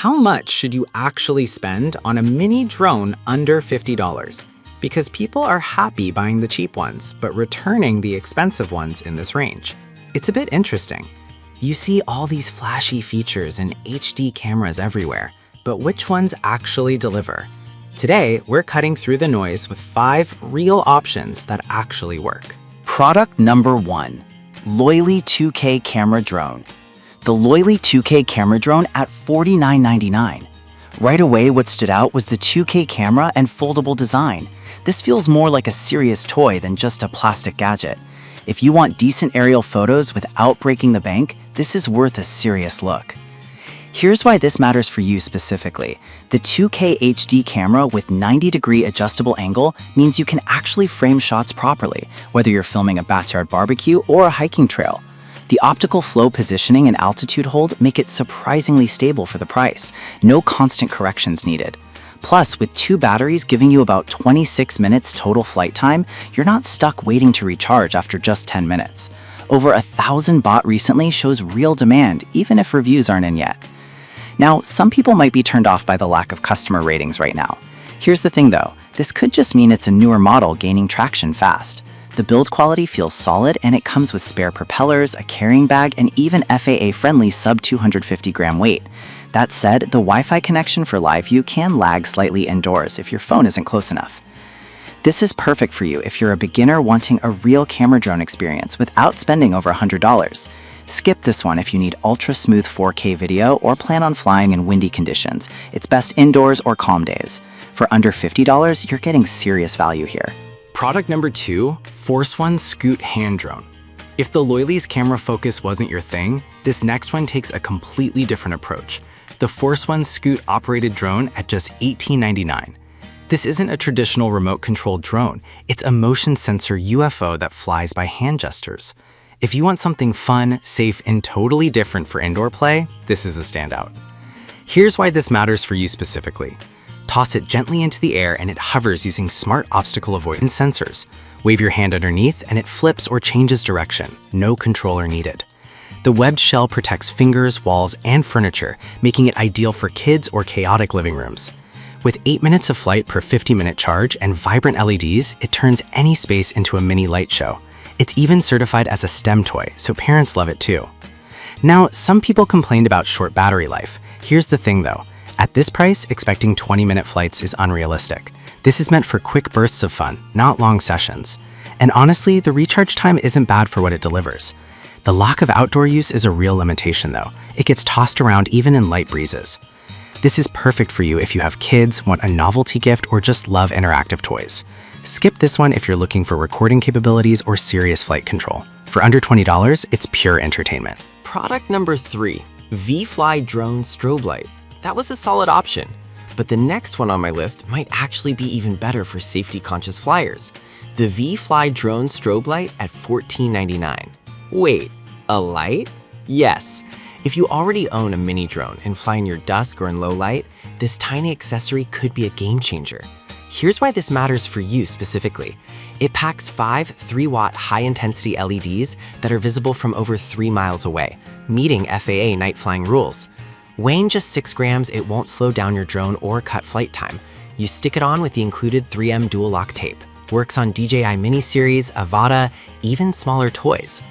How much should you actually spend on a mini drone under $50? Because people are happy buying the cheap ones, but returning the expensive ones in this range. It's a bit interesting. You see all these flashy features and HD cameras everywhere, but which ones actually deliver? Today, we're cutting through the noise with 5 real options that actually work. Product number 1, Loyly 2K Camera Drone. The Loyly 2K Camera Drone at $49.99. Right away, what stood out was the 2K camera and foldable design. This feels more like a serious toy than just a plastic gadget. If you want decent aerial photos without breaking the bank, this is worth a serious look. Here's why this matters for you specifically. The 2K HD camera with 90-degree adjustable angle means you can actually frame shots properly, whether you're filming a backyard barbecue or a hiking trail. The optical flow positioning and altitude hold make it surprisingly stable for the price. No constant corrections needed. Plus, with 2 batteries giving you about 26 minutes total flight time, you're not stuck waiting to recharge after just 10 minutes. Over 1,000 bought recently shows real demand, even if reviews aren't in yet. Now, some people might be turned off by the lack of customer ratings right now. Here's the thing though, this could just mean it's a newer model gaining traction fast. The build quality feels solid and it comes with spare propellers, a carrying bag, and even FAA-friendly sub-250-gram weight. That said, the Wi-Fi connection for live view can lag slightly indoors if your phone isn't close enough. This is perfect for you if you're a beginner wanting a real camera drone experience without spending over $100. Skip this one if you need ultra-smooth 4K video or plan on flying in windy conditions. It's best indoors or calm days. For under $50, you're getting serious value here. Product number 2, Force One Scoot Hand Drone. If the Loyly's camera focus wasn't your thing, this next one takes a completely different approach. The Force One Scoot operated drone at just $18.99. This isn't a traditional remote-controlled drone. It's a motion sensor UFO that flies by hand gestures. If you want something fun, safe, and totally different for indoor play, this is a standout. Here's why this matters for you specifically. Toss it gently into the air and it hovers using smart obstacle avoidance sensors. Wave your hand underneath and it flips or changes direction. No controller needed. The webbed shell protects fingers, walls, and furniture, making it ideal for kids or chaotic living rooms. With 8 minutes of flight per 50-minute charge and vibrant LEDs, it turns any space into a mini light show. It's even certified as a STEM toy, so parents love it too. Now, some people complained about short battery life. Here's the thing though. At this price, expecting 20-minute flights is unrealistic. This is meant for quick bursts of fun, not long sessions. And honestly, the recharge time isn't bad for what it delivers. The lack of outdoor use is a real limitation though. It gets tossed around even in light breezes. This is perfect for you if you have kids, want a novelty gift, or just love interactive toys. Skip this one if you're looking for recording capabilities or serious flight control. For under $20, it's pure entertainment. Product number 3, V-Fly Drone Strobe Light. That was a solid option, but the next one on my list might actually be even better for safety-conscious flyers. The V-Fly Drone Strobe Light at $14.99. Wait, a light? Yes. If you already own a mini drone and fly in your dusk or in low light, this tiny accessory could be a game changer. Here's why this matters for you specifically. It packs 5 3-watt high-intensity LEDs that are visible from over 3 miles away, meeting FAA night flying rules. Weighing just 6 grams, it won't slow down your drone or cut flight time. You stick it on with the included 3M dual lock tape. Works on DJI Mini Series, Avata, even smaller toys.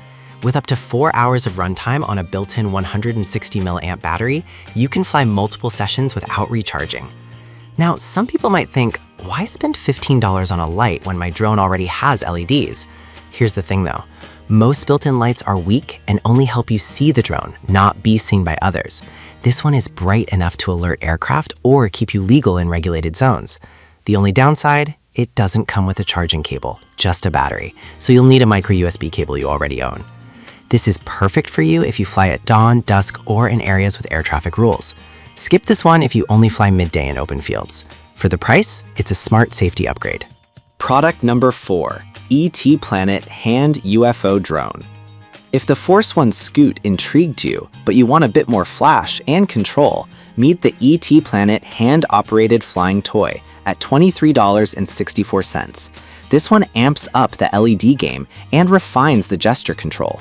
With up to 4 hours of runtime on a built-in 160 mAh battery, you can fly multiple sessions without recharging. Now, some people might think, why spend $15 on a light when my drone already has LEDs? Here's the thing though. Most built-in lights are weak and only help you see the drone, not be seen by others. This one is bright enough to alert aircraft or keep you legal in regulated zones. The only downside, it doesn't come with a charging cable, just a battery, so you'll need a micro USB cable you already own. This is perfect for you if you fly at dawn, dusk, or in areas with air traffic rules. Skip this one if you only fly midday in open fields. For the price, it's a smart safety upgrade. Product number 4, ET Planet Hand UFO Drone. If the Force One Scoot intrigued you, but you want a bit more flash and control, meet the ET Planet hand-operated flying toy at $23.64. This one amps up the LED game and refines the gesture control.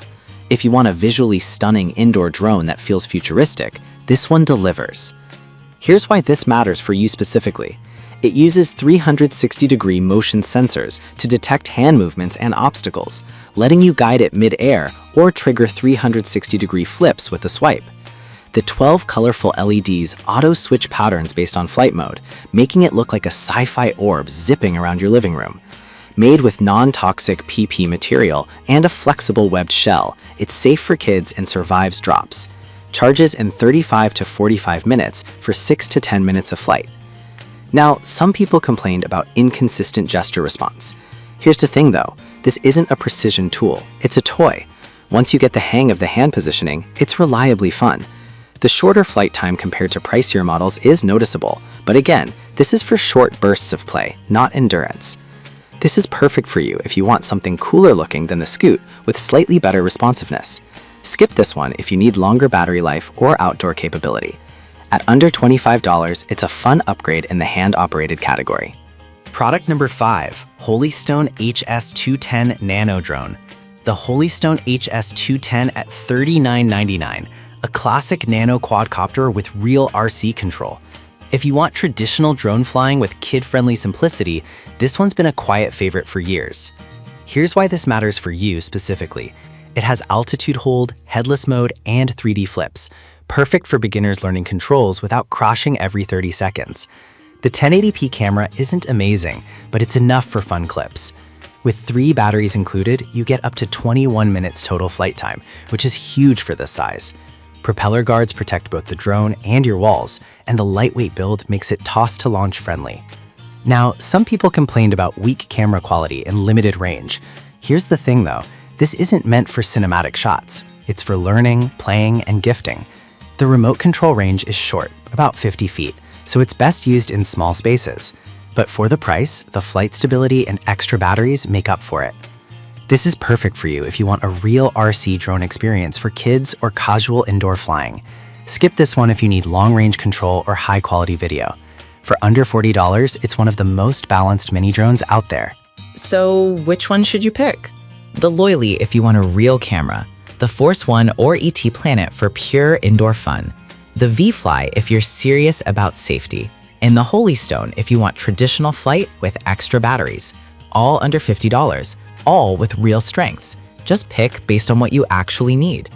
If you want a visually stunning indoor drone that feels futuristic, this one delivers. Here's why this matters for you specifically. It uses 360-degree motion sensors to detect hand movements and obstacles, letting you guide it mid-air or trigger 360-degree flips with a swipe. The 12 colorful LEDs auto-switch patterns based on flight mode, making it look like a sci-fi orb zipping around your living room. Made with non-toxic PP material and a flexible webbed shell, it's safe for kids and survives drops. Charges in 35 to 45 minutes for 6 to 10 minutes of flight. Now, some people complained about inconsistent gesture response. Here's the thing though, this isn't a precision tool, it's a toy. Once you get the hang of the hand positioning, it's reliably fun. The shorter flight time compared to pricier models is noticeable, but again, this is for short bursts of play, not endurance. This is perfect for you if you want something cooler looking than the Scoot with slightly better responsiveness. Skip this one if you need longer battery life or outdoor capability. At under $25, it's a fun upgrade in the hand-operated category. Product number 5, Holystone HS210 Nano Drone. The Holystone HS210 at $39.99, a classic nano quadcopter with real RC control. If you want traditional drone flying with kid-friendly simplicity, this one's been a quiet favorite for years. Here's why this matters for you specifically. It has altitude hold, headless mode, and 3D flips, perfect for beginners learning controls without crashing every 30 seconds. The 1080p camera isn't amazing, but it's enough for fun clips. With 3 batteries included, you get up to 21 minutes total flight time, which is huge for this size. Propeller guards protect both the drone and your walls, and the lightweight build makes it toss-to-launch friendly. Now, some people complained about weak camera quality and limited range. Here's the thing though, this isn't meant for cinematic shots. It's for learning, playing, and gifting. The remote control range is short, about 50 feet, so it's best used in small spaces. But for the price, the flight stability and extra batteries make up for it. This is perfect for you if you want a real RC drone experience for kids or casual indoor flying. Skip this one if you need long-range control or high-quality video. For under $40, it's one of the most balanced mini drones out there. So which one should you pick? The Loily if you want a real camera, the Force One or ET Planet for pure indoor fun, the V-Fly if you're serious about safety, and the Holystone if you want traditional flight with extra batteries. All under $50, all with real strengths. Just pick based on what you actually need.